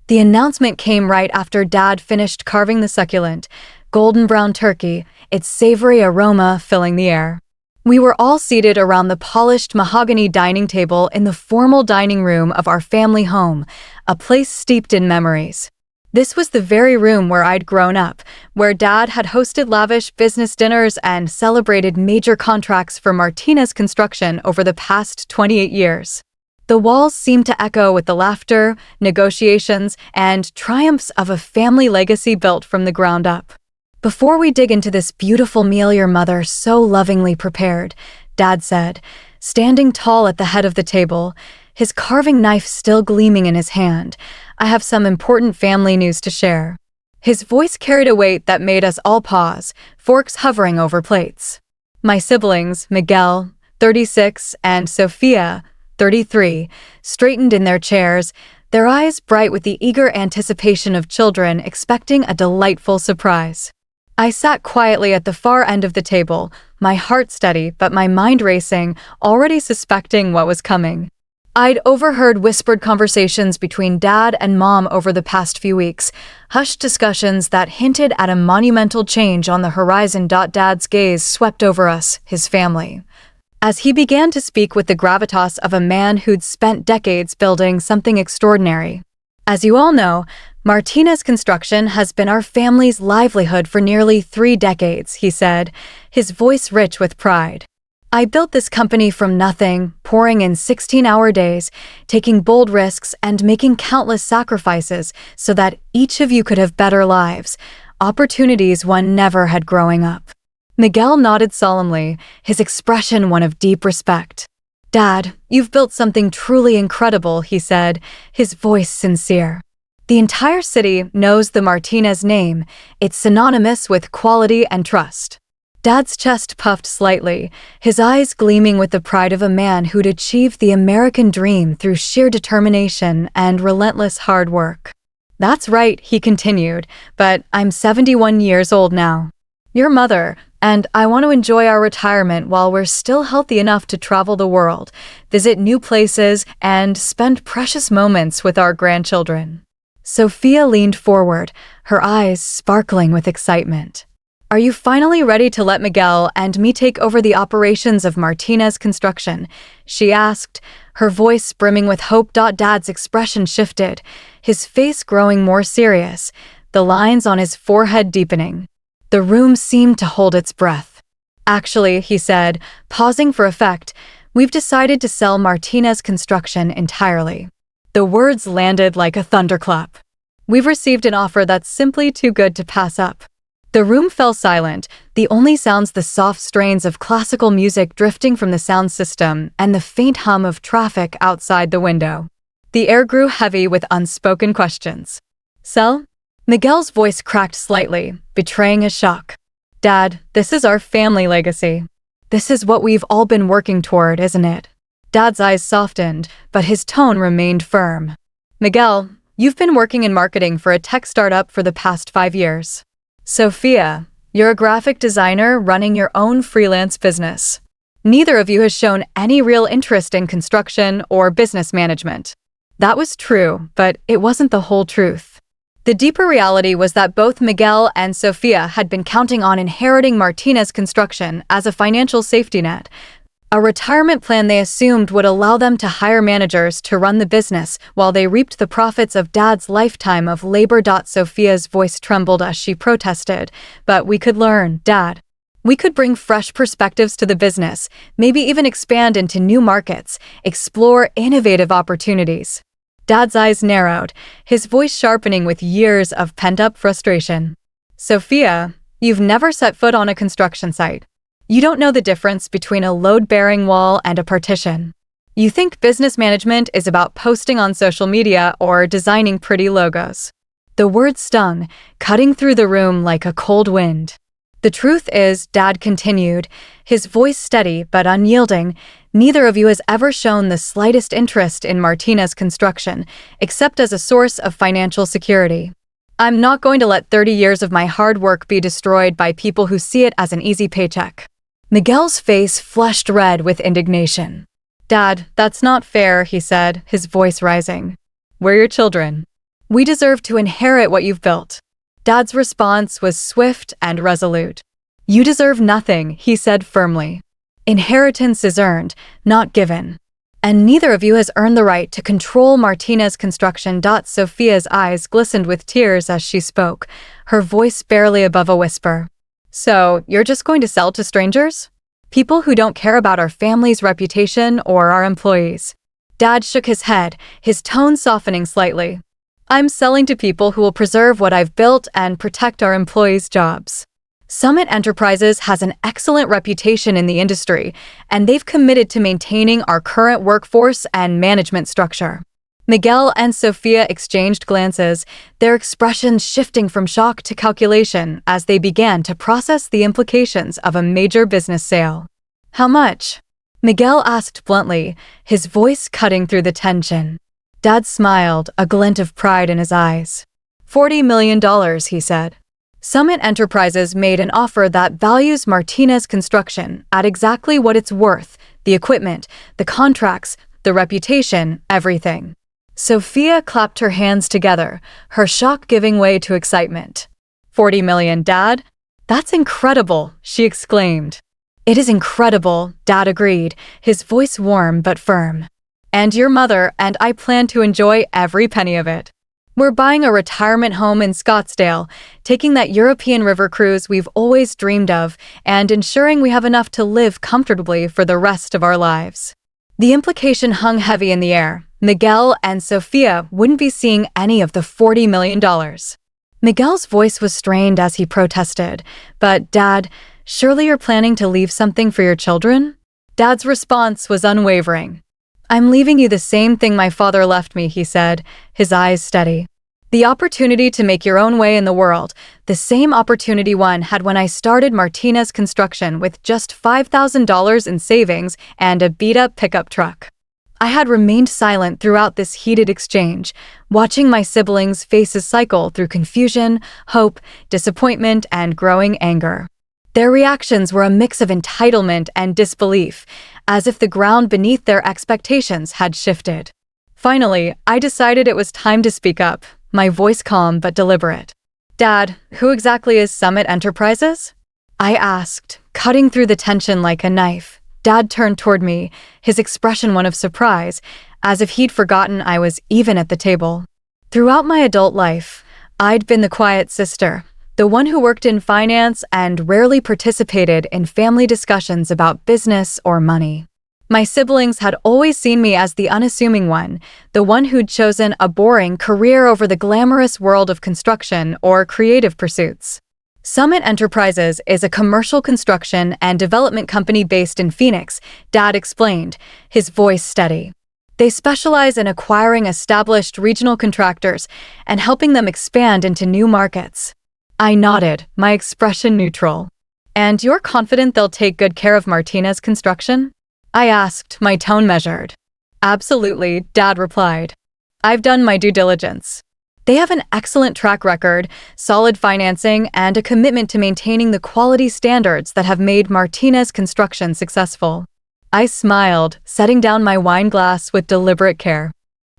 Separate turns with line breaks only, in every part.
The announcement came right after Dad finished carving the succulent, golden brown turkey, its savory aroma filling the air. We were all seated around the polished mahogany dining table in the formal dining room of our family home, a place steeped in memories. This was the very room where I'd grown up, where Dad had hosted lavish business dinners and celebrated major contracts for Martinez Construction over the past 28 years. The walls seemed to echo with the laughter, negotiations, and triumphs of a family legacy built from the ground up. Before we dig into this beautiful meal your mother so lovingly prepared, Dad said, standing tall at the head of the table, his carving knife still gleaming in his hand, I have some important family news to share. His voice carried a weight that made us all pause, forks hovering over plates. My siblings, Miguel, 36, and Sophia, 33, straightened in their chairs, their eyes bright with the eager anticipation of children expecting a delightful surprise. I sat quietly at the far end of the table, my heart steady but my mind racing, already suspecting what was coming. I'd overheard whispered conversations between Dad and Mom over the past few weeks, hushed discussions that hinted at a monumental change on the horizon. Dad's gaze swept over us, his family, as he began to speak with the gravitas of a man who'd spent decades building something extraordinary. As you all know, Martinez Construction has been our family's livelihood for nearly 3 decades, he said, his voice rich with pride. I built this company from nothing, pouring in 16-hour days, taking bold risks and making countless sacrifices so that each of you could have better lives, opportunities one never had growing up. Miguel nodded solemnly, his expression one of deep respect. Dad, you've built something truly incredible, he said, his voice sincere. The entire city knows the Martinez name. It's synonymous with quality and trust. Dad's chest puffed slightly, his eyes gleaming with the pride of a man who'd achieved the American dream through sheer determination and relentless hard work. That's right, he continued, but I'm 71 years old now. Your mother, and I want to enjoy our retirement while we're still healthy enough to travel the world, visit new places, and spend precious moments with our grandchildren. Sophia leaned forward, her eyes sparkling with excitement. Are you finally ready to let Miguel and me take over the operations of Martinez Construction? She asked, her voice brimming with hope. Dad's expression shifted, his face growing more serious, the lines on his forehead deepening. The room seemed to hold its breath. Actually, he said, pausing for effect, we've decided to sell Martinez Construction entirely. The words landed like a thunderclap. We've received an offer that's simply too good to pass up. The room fell silent, the only sounds the soft strains of classical music drifting from the sound system and the faint hum of traffic outside the window. The air grew heavy with unspoken questions. Sell? Miguel's voice cracked slightly, betraying a shock. Dad, this is our family legacy. This is what we've all been working toward, isn't it? Dad's eyes softened, but his tone remained firm. Miguel, you've been working in marketing for a tech startup for the past 5 years. Sophia, you're a graphic designer running your own freelance business. Neither of you has shown any real interest in construction or business management. That was true, but it wasn't the whole truth. The deeper reality was that both Miguel and Sophia had been counting on inheriting Martinez Construction as a financial safety net, a retirement plan they assumed would allow them to hire managers to run the business while they reaped the profits of Dad's lifetime of labor. Sophia's voice trembled as she protested, but we could learn, Dad. We could bring fresh perspectives to the business, maybe even expand into new markets, explore innovative opportunities. Dad's eyes narrowed, his voice sharpening with years of pent-up frustration. Sophia, you've never set foot on a construction site. You don't know the difference between a load-bearing wall and a partition. You think business management is about posting on social media or designing pretty logos. The words stung, cutting through the room like a cold wind. The truth is, Dad continued, his voice steady but unyielding, neither of you has ever shown the slightest interest in Martinez Construction, except as a source of financial security. I'm not going to let 30 years of my hard work be destroyed by people who see it as an easy paycheck. Miguel's face flushed red with indignation. Dad, that's not fair, he said, his voice rising. We're your children. We deserve to inherit what you've built. Dad's response was swift and resolute. You deserve nothing, he said firmly. Inheritance is earned, not given. And neither of you has earned the right to control Martinez Construction. Sophia's eyes glistened with tears as she spoke, her voice barely above a whisper. So, you're just going to sell to strangers? People who don't care about our family's reputation or our employees. Dad shook his head, his tone softening slightly. I'm selling to people who will preserve what I've built and protect our employees' jobs. Summit Enterprises has an excellent reputation in the industry, and they've committed to maintaining our current workforce and management structure. Miguel and Sophia exchanged glances, their expressions shifting from shock to calculation as they began to process the implications of a major business sale. How much? Miguel asked bluntly, his voice cutting through the tension. Dad smiled, a glint of pride in his eyes. $40 million, he said. Summit Enterprises made an offer that values Martinez Construction at exactly what it's worth, the equipment, the contracts, the reputation, everything. Sophia clapped her hands together, her shock giving way to excitement. $40 million, Dad? That's incredible, she exclaimed. It is incredible, Dad agreed, his voice warm but firm. And your mother and I plan to enjoy every penny of it. We're buying a retirement home in Scottsdale, taking that European river cruise we've always dreamed of, and ensuring we have enough to live comfortably for the rest of our lives. The implication hung heavy in the air. Miguel and Sophia wouldn't be seeing any of the $40 million. Miguel's voice was strained as he protested, but Dad, surely you're planning to leave something for your children? Dad's response was unwavering. I'm leaving you the same thing my father left me, he said, his eyes steady. The opportunity to make your own way in the world, the same opportunity one had when I started Martinez Construction with just $5,000 in savings and a beat-up pickup truck. I had remained silent throughout this heated exchange, watching my siblings' faces cycle through confusion, hope, disappointment, and growing anger. Their reactions were a mix of entitlement and disbelief, as if the ground beneath their expectations had shifted. Finally, I decided it was time to speak up, my voice calm but deliberate. Dad, who exactly is Summit Enterprises? I asked, cutting through the tension like a knife. Dad turned toward me, his expression one of surprise, as if he'd forgotten I was even at the table. Throughout my adult life, I'd been the quiet sister, the one who worked in finance and rarely participated in family discussions about business or money. My siblings had always seen me as the unassuming one, the one who'd chosen a boring career over the glamorous world of construction or creative pursuits. Summit Enterprises is a commercial construction and development company based in Phoenix, Dad explained, his voice steady. They specialize in acquiring established regional contractors and helping them expand into new markets. I nodded, my expression neutral. And you're confident they'll take good care of Martinez Construction? I asked, my tone measured. Absolutely, Dad replied. I've done my due diligence. They have an excellent track record, solid financing, and a commitment to maintaining the quality standards that have made Martinez Construction successful. I smiled, setting down my wine glass with deliberate care.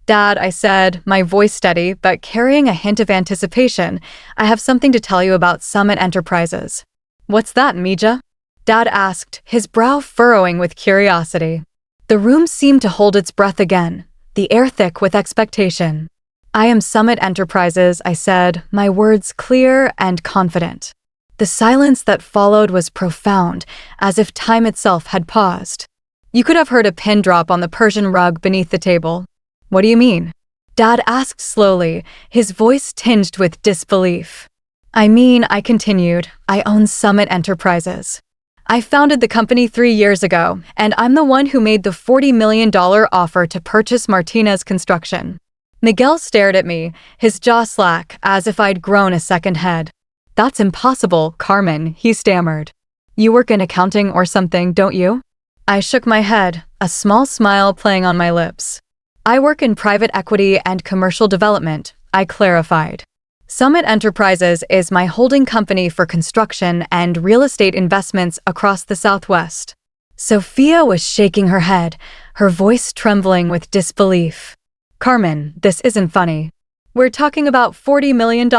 Dad, I said, my voice steady, but carrying a hint of anticipation, I have something to tell you about Summit Enterprises. What's that, Mija? Dad asked, his brow furrowing with curiosity. The room seemed to hold its breath again, the air thick with expectation. I am Summit Enterprises, I said, my words clear and confident. The silence that followed was profound, as if time itself had paused. You could have heard a pin drop on the Persian rug beneath the table. What do you mean? Dad asked slowly, his voice tinged with disbelief. I continued, I own Summit Enterprises. I founded the company 3 years ago, and I'm the one who made the $40 million offer to purchase Martinez Construction. Miguel stared at me, his jaw slack, as if I'd grown a second head. That's impossible, Carmen, he stammered. You work in accounting or something, don't you? I shook my head, a small smile playing on my lips. I work in private equity and commercial development, I clarified. Summit Enterprises is my holding company for construction and real estate investments across the Southwest. Sophia was shaking her head, her voice trembling with disbelief. Carmen, this isn't funny. We're talking about $40 million.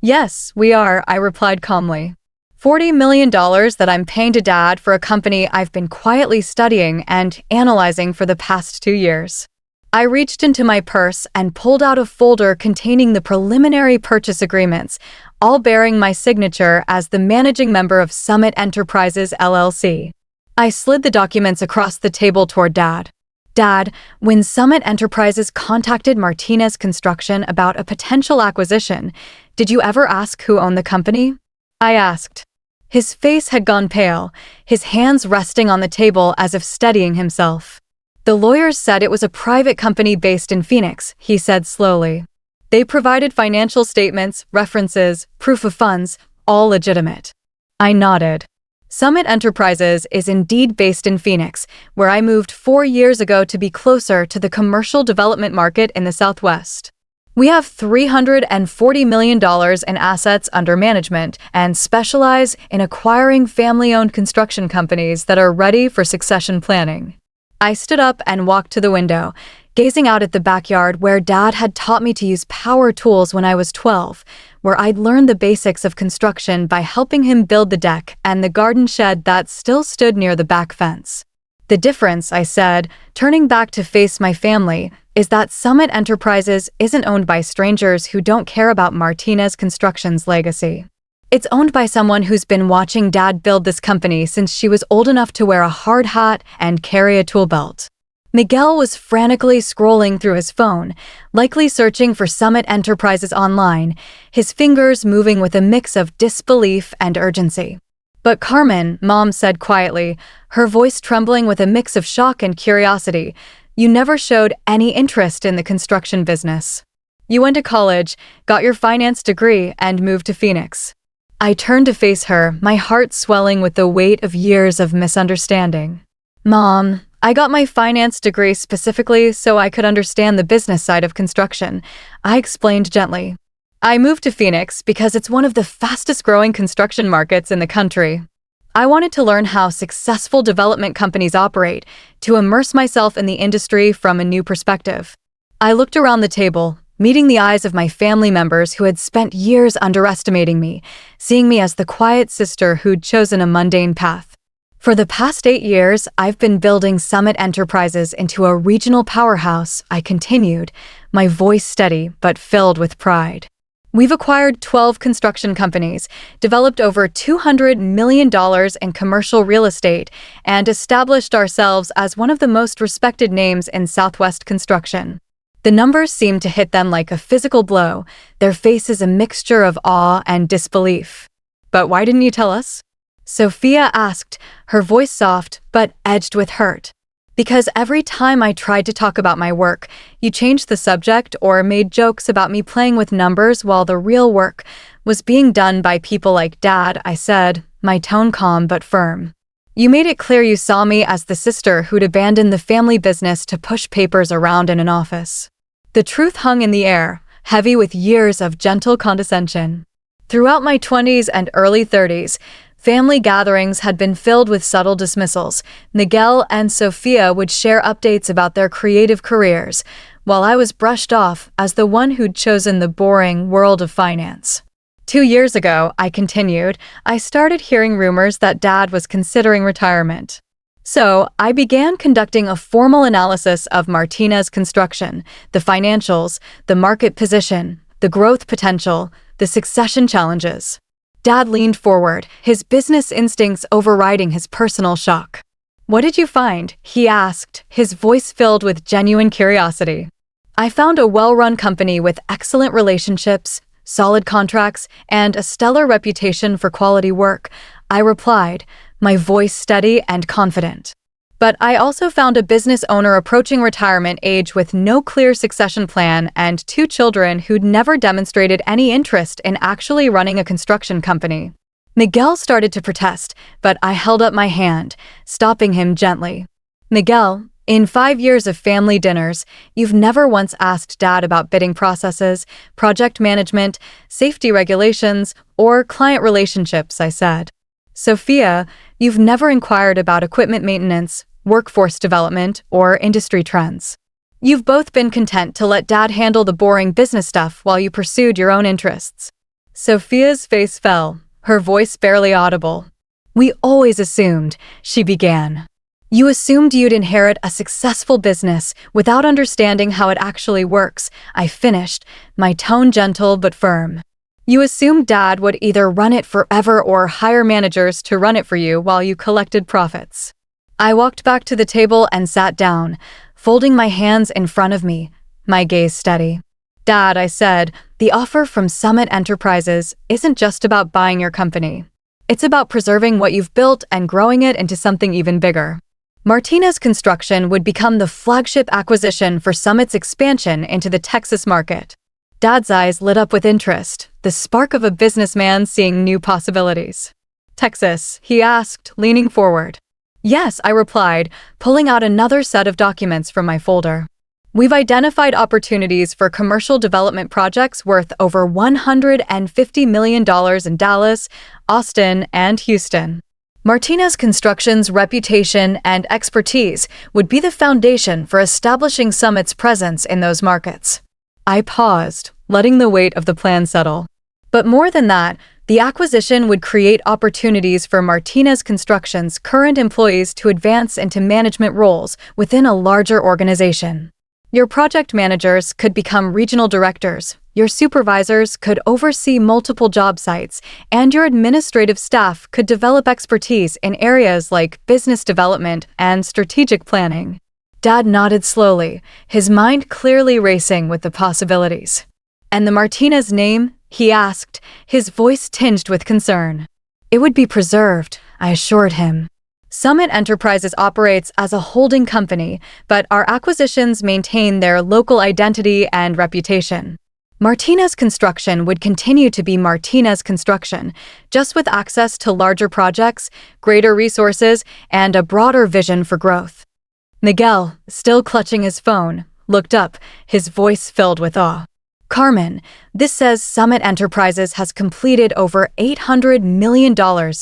Yes, we are, I replied calmly. $40 million that I'm paying to Dad for a company I've been quietly studying and analyzing for the past 2 years. I reached into my purse and pulled out a folder containing the preliminary purchase agreements, all bearing my signature as the managing member of Summit Enterprises, LLC. I slid the documents across the table toward Dad. Dad, when Summit Enterprises contacted Martinez Construction about a potential acquisition, did you ever ask who owned the company? I asked. His face had gone pale, his hands resting on the table as if steadying himself. The lawyers said it was a private company based in Phoenix, he said slowly. They provided financial statements, references, proof of funds, all legitimate. I nodded. Summit Enterprises is indeed based in Phoenix, where I moved 4 years ago to be closer to the commercial development market in the Southwest. We have $340 million in assets under management and specialize in acquiring family-owned construction companies that are ready for succession planning. I stood up and walked to the window, gazing out at the backyard where Dad had taught me to use power tools when I was 12, where I'd learned the basics of construction by helping him build the deck and the garden shed that still stood near the back fence. The difference, I said, turning back to face my family, is that Summit Enterprises isn't owned by strangers who don't care about Martinez Construction's legacy. It's owned by someone who's been watching Dad build this company since she was old enough to wear a hard hat and carry a tool belt. Miguel was frantically scrolling through his phone, likely searching for Summit Enterprises online, his fingers moving with a mix of disbelief and urgency. But Carmen, Mom said quietly, her voice trembling with a mix of shock and curiosity, you never showed any interest in the construction business. You went to college, got your finance degree, and moved to Phoenix. I turned to face her, my heart swelling with the weight of years of misunderstanding. Mom, I got my finance degree specifically so I could understand the business side of construction, I explained gently. I moved to Phoenix because it's one of the fastest-growing construction markets in the country. I wanted to learn how successful development companies operate, to immerse myself in the industry from a new perspective. I looked around the table, meeting the eyes of my family members who had spent years underestimating me, seeing me as the quiet sister who'd chosen a mundane path. For the past 8 years, I've been building Summit Enterprises into a regional powerhouse, I continued, my voice steady but filled with pride. We've acquired 12 construction companies, developed over $200 million in commercial real estate, and established ourselves as one of the most respected names in Southwest construction. The numbers seemed to hit them like a physical blow, their faces a mixture of awe and disbelief. But why didn't you tell us? Sophia asked, her voice soft but edged with hurt. Because every time I tried to talk about my work, you changed the subject or made jokes about me playing with numbers while the real work was being done by people like Dad, I said, my tone calm but firm. You made it clear you saw me as the sister who'd abandoned the family business to push papers around in an office. The truth hung in the air, heavy with years of gentle condescension. Throughout my 20s and early 30s, family gatherings had been filled with subtle dismissals. Miguel and Sophia would share updates about their creative careers, while I was brushed off as the one who'd chosen the boring world of finance. 2 years ago, I continued, I started hearing rumors that Dad was considering retirement. So, I began conducting a formal analysis of Martinez Construction, the financials, the market position, the growth potential, the succession challenges. Dad leaned forward, his business instincts overriding his personal shock. What did you find? He asked, his voice filled with genuine curiosity. I found a well-run company with excellent relationships, solid contracts, and a stellar reputation for quality work, I replied, my voice steady and confident. But I also found a business owner approaching retirement age with no clear succession plan and 2 children who'd never demonstrated any interest in actually running a construction company. Miguel started to protest, but I held up my hand, stopping him gently. Miguel, in 5 years of family dinners, you've never once asked Dad about bidding processes, project management, safety regulations, or client relationships, I said. Sophia, you've never inquired about equipment maintenance, workforce development, or industry trends. You've both been content to let Dad handle the boring business stuff while you pursued your own interests. Sophia's face fell, her voice barely audible. We always assumed, she began. You assumed you'd inherit a successful business without understanding how it actually works, I finished, my tone gentle but firm. You assumed Dad would either run it forever or hire managers to run it for you while you collected profits. I walked back to the table and sat down, folding my hands in front of me, my gaze steady. Dad, I said, the offer from Summit Enterprises isn't just about buying your company. It's about preserving what you've built and growing it into something even bigger. Martinez Construction would become the flagship acquisition for Summit's expansion into the Texas market. Dad's eyes lit up with interest, the spark of a businessman seeing new possibilities. Texas, he asked, leaning forward. Yes, I replied, pulling out another set of documents from my folder. We've identified opportunities for commercial development projects worth over $150 million in Dallas, Austin, and Houston. Martinez Construction's reputation and expertise would be the foundation for establishing Summit's presence in those markets. I paused, letting the weight of the plan settle. But more than that, the acquisition would create opportunities for Martinez Construction's current employees to advance into management roles within a larger organization. Your project managers could become regional directors, your supervisors could oversee multiple job sites, and your administrative staff could develop expertise in areas like business development and strategic planning. Dad nodded slowly, his mind clearly racing with the possibilities. And the Martinez name? He asked, his voice tinged with concern. It would be preserved, I assured him. Summit Enterprises operates as a holding company, but our acquisitions maintain their local identity and reputation. Martinez Construction would continue to be Martinez Construction, just with access to larger projects, greater resources, and a broader vision for growth. Miguel, still clutching his phone, looked up, his voice filled with awe. Carmen, this says Summit Enterprises has completed over $800 million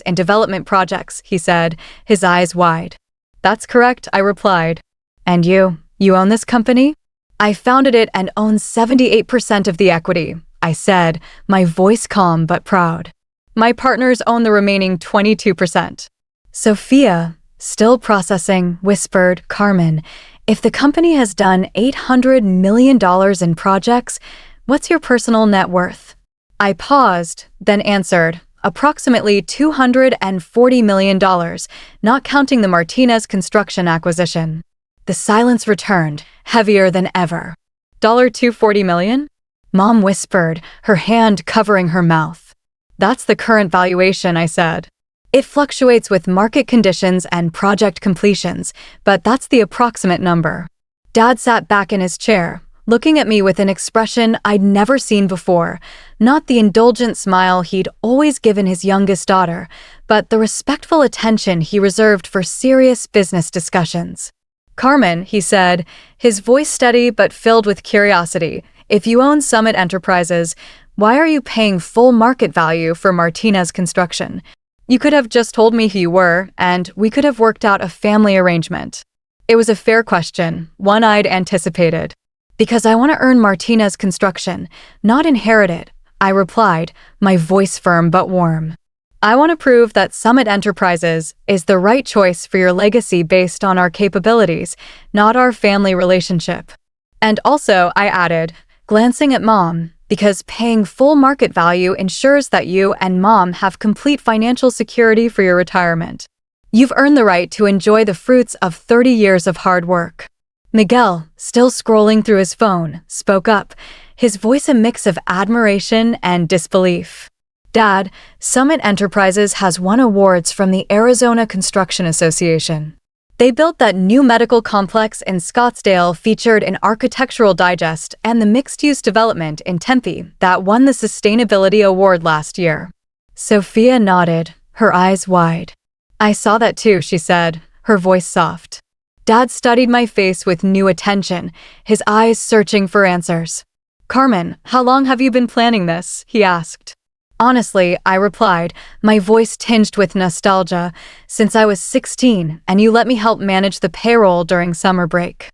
in development projects, he said, his eyes wide. That's correct, I replied. And you own this company? I founded it and own 78% of the equity, I said, my voice calm but proud. My partners own the remaining 22%. Sophia, still processing, whispered, Carmen, if the company has done $800 million in projects, what's your personal net worth? I paused, then answered, approximately $240 million, not counting the Martinez Construction acquisition. The silence returned, heavier than ever. $240 million? Mom whispered, her hand covering her mouth. That's the current valuation, I said. It fluctuates with market conditions and project completions, but that's the approximate number. Dad sat back in his chair, looking at me with an expression I'd never seen before, not the indulgent smile he'd always given his youngest daughter, but the respectful attention he reserved for serious business discussions. Carmen, he said, his voice steady but filled with curiosity, if you own Summit Enterprises, why are you paying full market value for Martinez Construction? You could have just told me who you were, and we could have worked out a family arrangement. It was a fair question, one I'd anticipated. Because I want to earn Martinez Construction, not inherit it, I replied, my voice firm but warm. I want to prove that Summit Enterprises is the right choice for your legacy based on our capabilities, not our family relationship. And also, I added, glancing at Mom, because paying full market value ensures that you and Mom have complete financial security for your retirement. You've earned the right to enjoy the fruits of 30 years of hard work. Miguel, still scrolling through his phone, spoke up, his voice a mix of admiration and disbelief. Dad, Summit Enterprises has won awards from the Arizona Construction Association. They built that new medical complex in Scottsdale featured in Architectural Digest and the mixed-use development in Tempe that won the Sustainability Award last year. Sophia nodded, her eyes wide. I saw that too, she said, her voice soft. Dad studied my face with new attention, his eyes searching for answers. Carmen, how long have you been planning this? He asked. Honestly, I replied, my voice tinged with nostalgia, since I was 16 and you let me help manage the payroll during summer break.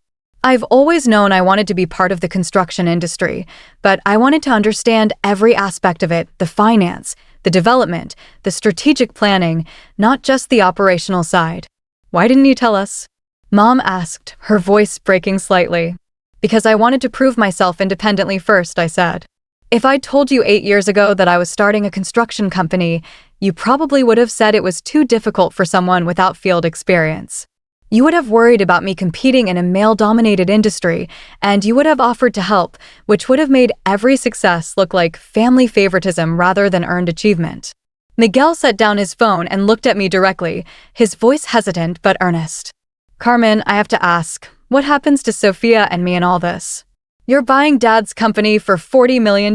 I've always known I wanted to be part of the construction industry, but I wanted to understand every aspect of it, the finance, the development, the strategic planning, not just the operational side. Why didn't you tell us? Mom asked, her voice breaking slightly. Because I wanted to prove myself independently first, I said. If I'd told you 8 years ago that I was starting a construction company, you probably would have said it was too difficult for someone without field experience. You would have worried about me competing in a male-dominated industry, and you would have offered to help, which would have made every success look like family favoritism rather than earned achievement. Miguel set down his phone and looked at me directly, his voice hesitant but earnest. Carmen, I have to ask, what happens to Sophia and me in all this? You're buying Dad's company for $40 million.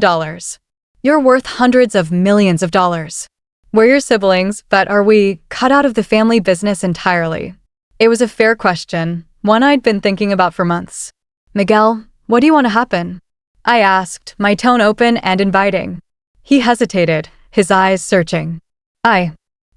You're worth hundreds of millions of dollars. We're your siblings, but are we cut out of the family business entirely? It was a fair question, one I'd been thinking about for months. Miguel, what do you want to happen? I asked, my tone open and inviting. He hesitated, his eyes searching. I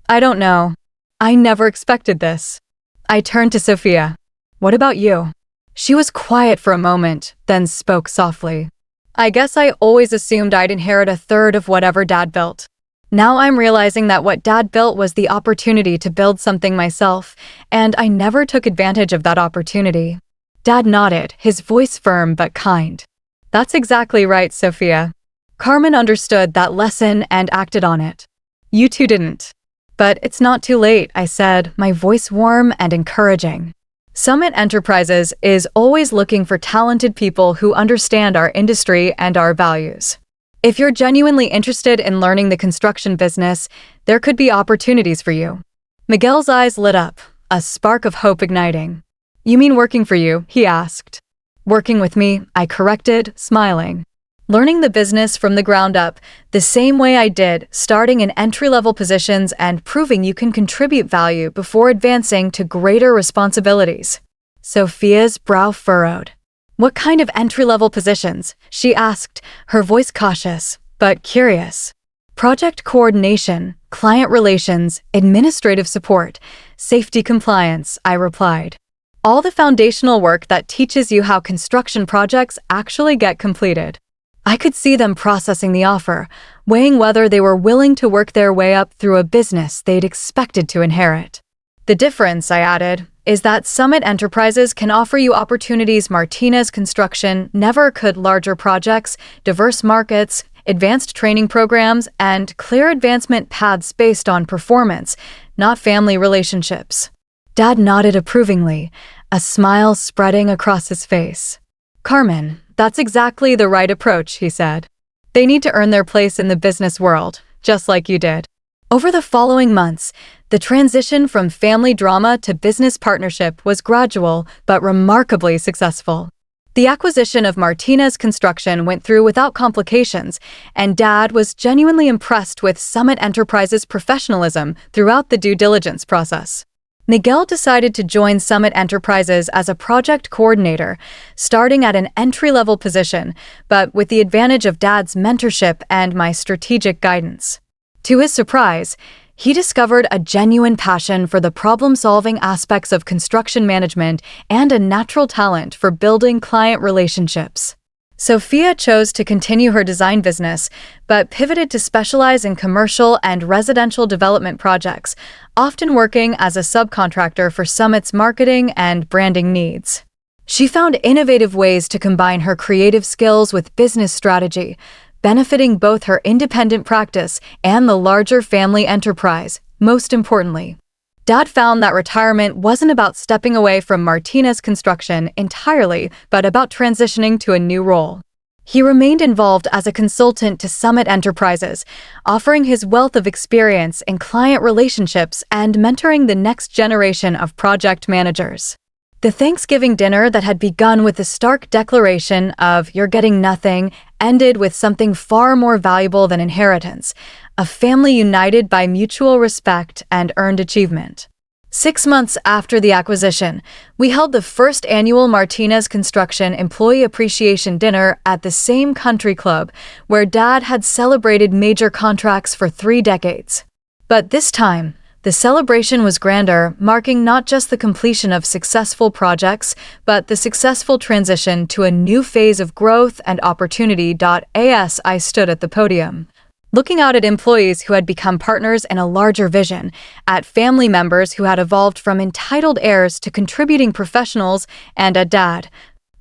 don't know. I never expected this. I turned to Sophia. What about you? She was quiet for a moment, then spoke softly. I guess I always assumed I'd inherit a third of whatever Dad built. Now I'm realizing that what Dad built was the opportunity to build something myself, and I never took advantage of that opportunity. Dad nodded, his voice firm but kind. That's exactly right, Sophia. Carmen understood that lesson and acted on it. You two didn't. But it's not too late, I said, my voice warm and encouraging. Summit Enterprises is always looking for talented people who understand our industry and our values. If you're genuinely interested in learning the construction business, there could be opportunities for you. Miguel's eyes lit up, a spark of hope igniting. You mean working for you? He asked. Working with me, I corrected, smiling. Learning the business from the ground up, the same way I did, starting in entry-level positions and proving you can contribute value before advancing to greater responsibilities. Sophia's brow furrowed. What kind of entry-level positions? She asked, her voice cautious, but curious. Project coordination, client relations, administrative support, safety compliance, I replied. All the foundational work that teaches you how construction projects actually get completed. I could see them processing the offer, weighing whether they were willing to work their way up through a business they'd expected to inherit. The difference, I added, is that Summit Enterprises can offer you opportunities Martinez Construction never could: larger projects, diverse markets, advanced training programs, and clear advancement paths based on performance, not family relationships. Dad nodded approvingly, a smile spreading across his face. Carmen, that's exactly the right approach, he said. They need to earn their place in the business world, just like you did. Over the following months, the transition from family drama to business partnership was gradual but remarkably successful. The acquisition of Martinez Construction went through without complications, and Dad was genuinely impressed with Summit Enterprises' professionalism throughout the due diligence process. Miguel decided to join Summit Enterprises as a project coordinator, starting at an entry-level position, but with the advantage of Dad's mentorship and my strategic guidance. To his surprise, he discovered a genuine passion for the problem-solving aspects of construction management and a natural talent for building client relationships. Sophia chose to continue her design business, but pivoted to specialize in commercial and residential development projects, often working as a subcontractor for Summit's marketing and branding needs. She found innovative ways to combine her creative skills with business strategy, benefiting both her independent practice and the larger family enterprise, most importantly. Dad found that retirement wasn't about stepping away from Martinez Construction entirely, but about transitioning to a new role. He remained involved as a consultant to Summit Enterprises, offering his wealth of experience in client relationships and mentoring the next generation of project managers. The Thanksgiving dinner that had begun with the stark declaration of "you're getting nothing" ended with something far more valuable than inheritance, a family united by mutual respect and earned achievement. 6 months after the acquisition, we held the first annual Martinez Construction Employee Appreciation Dinner at the same country club where Dad had celebrated major contracts for 3 decades. But this time, The celebration was grander, marking not just the completion of successful projects, but the successful transition to a new phase of growth and opportunity. As I stood at the podium, looking out at employees who had become partners in a larger vision, at family members who had evolved from entitled heirs to contributing professionals, and at Dad,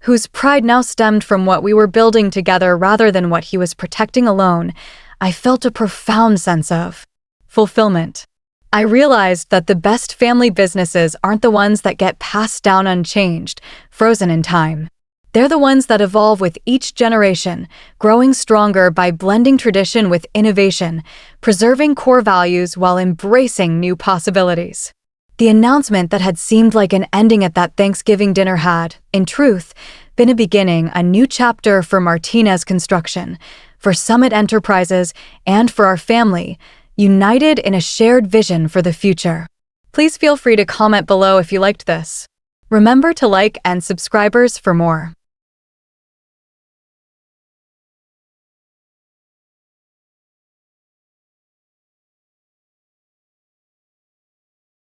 whose pride now stemmed from what we were building together rather than what he was protecting alone, I felt a profound sense of fulfillment. I realized that the best family businesses aren't the ones that get passed down unchanged, frozen in time. They're the ones that evolve with each generation, growing stronger by blending tradition with innovation, preserving core values while embracing new possibilities. The announcement that had seemed like an ending at that Thanksgiving dinner had, in truth, been a beginning, a new chapter for Martinez Construction, for Summit Enterprises, and for our family, united in a shared vision for the future. Please feel free to comment below if you liked this. Remember to like and subscribers for more.